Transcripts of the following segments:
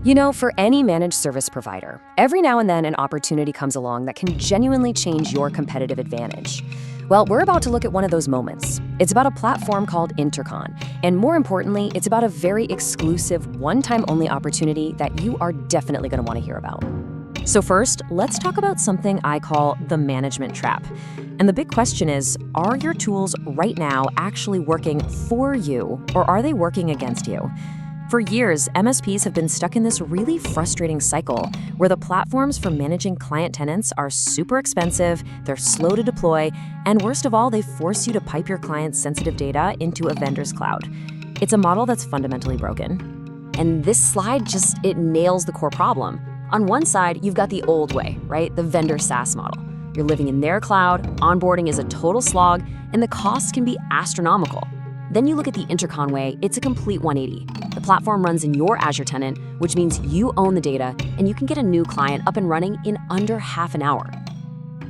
For any managed service provider, every now and then an opportunity comes along that can genuinely change your competitive advantage. Well, we're about to look at one of those moments. It's about a platform called Intercon, and more importantly, it's about a very exclusive, one-time only opportunity that you are definitely going to want to hear about. So first, let's talk about something I call the management trap. And the big question is, are your tools right now actually working for you, or are they working against you? For years, MSPs have been stuck in this really frustrating cycle where the platforms for managing client tenants are super expensive, they're slow to deploy, and worst of all, they force you to pipe your client's sensitive data into a vendor's cloud. It's a model that's fundamentally broken. And this slide it nails the core problem. On one side, you've got the old way, right? The vendor SaaS model. You're living in their cloud, onboarding is a total slog, and the costs can be astronomical. Then you look at the Intercon way, it's a complete 180. The platform runs in your Azure tenant, which means you own the data, and you can get a new client up and running in under half an hour.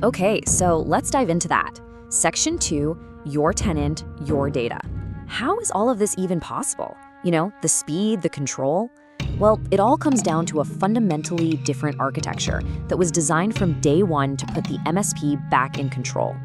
Okay, so let's dive into that. Section 2, your tenant, your data. How is all of this even possible? The speed, the control? Well, it all comes down to a fundamentally different architecture that was designed from day one to put the MSP back in control.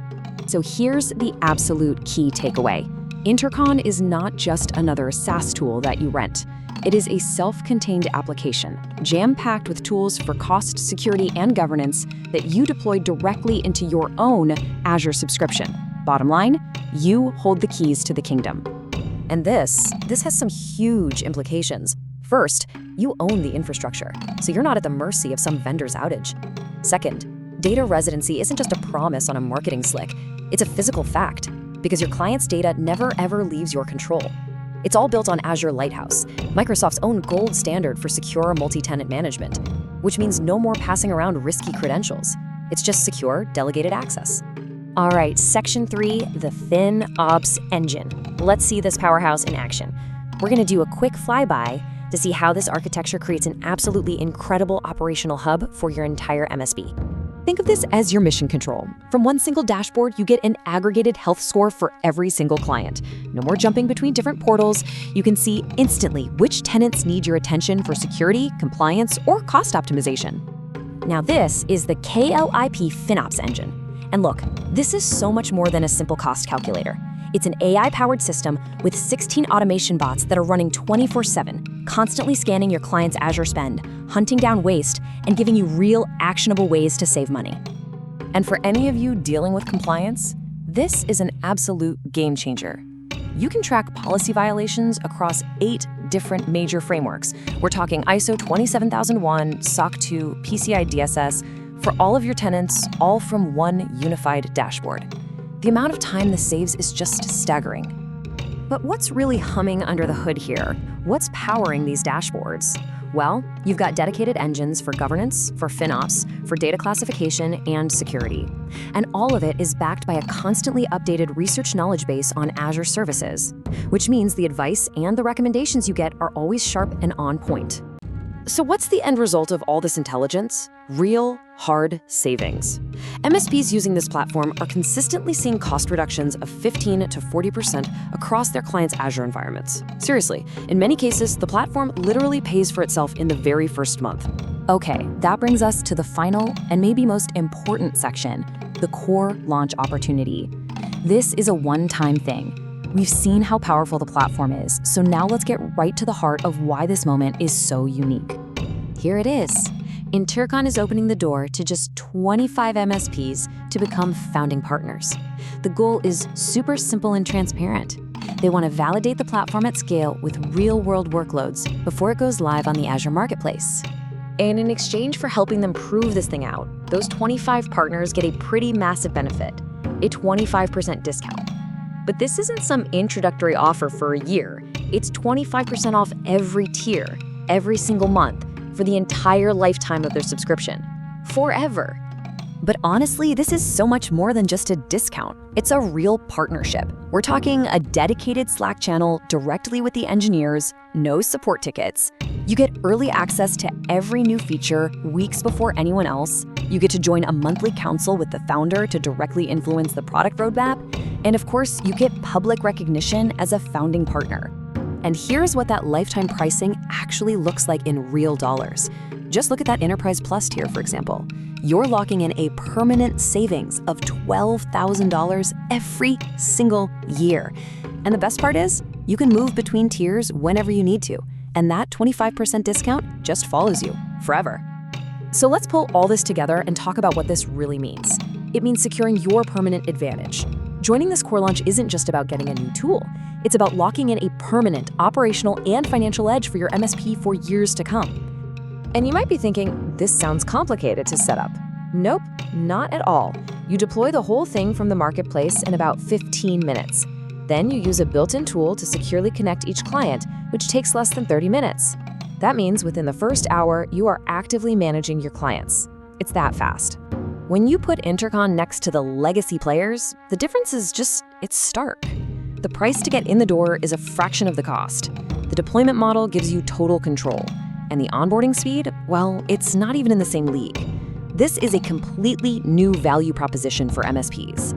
So here's the absolute key takeaway. Intercon is not just another SaaS tool that you rent. It is a self-contained application, jam-packed with tools for cost, security, and governance that you deploy directly into your own Azure subscription. Bottom line, you hold the keys to the kingdom. And this has some huge implications. First, you own the infrastructure, so you're not at the mercy of some vendor's outage. Second, data residency isn't just a promise on a marketing slick, it's a physical fact, because your client's data never ever leaves your control. It's all built on Azure Lighthouse, Microsoft's own gold standard for secure multi-tenant management, which means no more passing around risky credentials. It's just secure, delegated access. All right, Section 3, the FinOps engine. Let's see this powerhouse in action. We're going to do a quick flyby to see how this architecture creates an absolutely incredible operational hub for your entire MSP. Think of this as your mission control. From one single dashboard, you get an aggregated health score for every single client. No more jumping between different portals. You can see instantly which tenants need your attention for security, compliance, or cost optimization. Now this is the KLIP FinOps engine. And look, this is so much more than a simple cost calculator. It's an AI-powered system with 16 automation bots that are running 24/7, constantly scanning your client's Azure spend, hunting down waste, and giving you real, actionable ways to save money. And for any of you dealing with compliance, this is an absolute game changer. You can track policy violations across 8 different major frameworks. We're talking ISO 27001, SOC 2, PCI DSS, for all of your tenants, all from one unified dashboard. The amount of time this saves is just staggering. But what's really humming under the hood here? What's powering these dashboards? Well, you've got dedicated engines for governance, for FinOps, for data classification, and security. And all of it is backed by a constantly updated research knowledge base on Azure services, which means the advice and the recommendations you get are always sharp and on point. So what's the end result of all this intelligence? Real, hard savings. MSPs using this platform are consistently seeing cost reductions of 15 to 40% across their clients' Azure environments. Seriously, in many cases, the platform literally pays for itself in the very first month. Okay, that brings us to the final and maybe most important section, the core launch opportunity. This is a one-time thing. We've seen how powerful the platform is, so now let's get right to the heart of why this moment is so unique. Here it is. Intercon is opening the door to just 25 MSPs to become founding partners. The goal is super simple and transparent. They want to validate the platform at scale with real-world workloads before it goes live on the Azure Marketplace. And in exchange for helping them prove this thing out, those 25 partners get a pretty massive benefit, a 25% discount. But this isn't some introductory offer for a year. It's 25% off every tier, every single month, for the entire lifetime of their subscription. Forever. But honestly, this is so much more than just a discount. It's a real partnership. We're talking a dedicated Slack channel directly with the engineers, no support tickets. You get early access to every new feature weeks before anyone else. You get to join a monthly council with the founder to directly influence the product roadmap. And of course, you get public recognition as a founding partner. And here's what that lifetime pricing actually looks like in real dollars. Just look at that Enterprise Plus tier, for example. You're locking in a permanent savings of $12,000 every single year. And the best part is, you can move between tiers whenever you need to, and that 25% discount just follows you forever. So let's pull all this together and talk about what this really means. It means securing your permanent advantage. Joining this core launch isn't just about getting a new tool. It's about locking in a permanent operational and financial edge for your MSP for years to come. And you might be thinking, this sounds complicated to set up. Nope, not at all. You deploy the whole thing from the marketplace in about 15 minutes. Then you use a built-in tool to securely connect each client, which takes less than 30 minutes. That means within the first hour, you are actively managing your clients. It's that fast. When you put Intercon next to the legacy players, the difference is it's stark. The price to get in the door is a fraction of the cost. The deployment model gives you total control. And the onboarding speed, well, it's not even in the same league. This is a completely new value proposition for MSPs.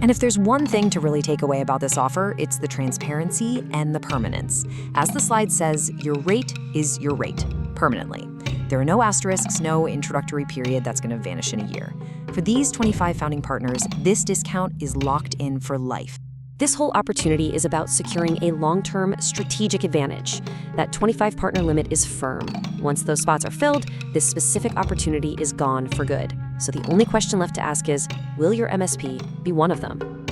And if there's one thing to really take away about this offer, it's the transparency and the permanence. As the slide says, your rate is your rate, permanently. There are no asterisks, no introductory period that's going to vanish in a year. For these 25 founding partners, this discount is locked in for life. This whole opportunity is about securing a long-term strategic advantage. That 25 partner limit is firm. Once those spots are filled, this specific opportunity is gone for good. So the only question left to ask is, will your MSP be one of them?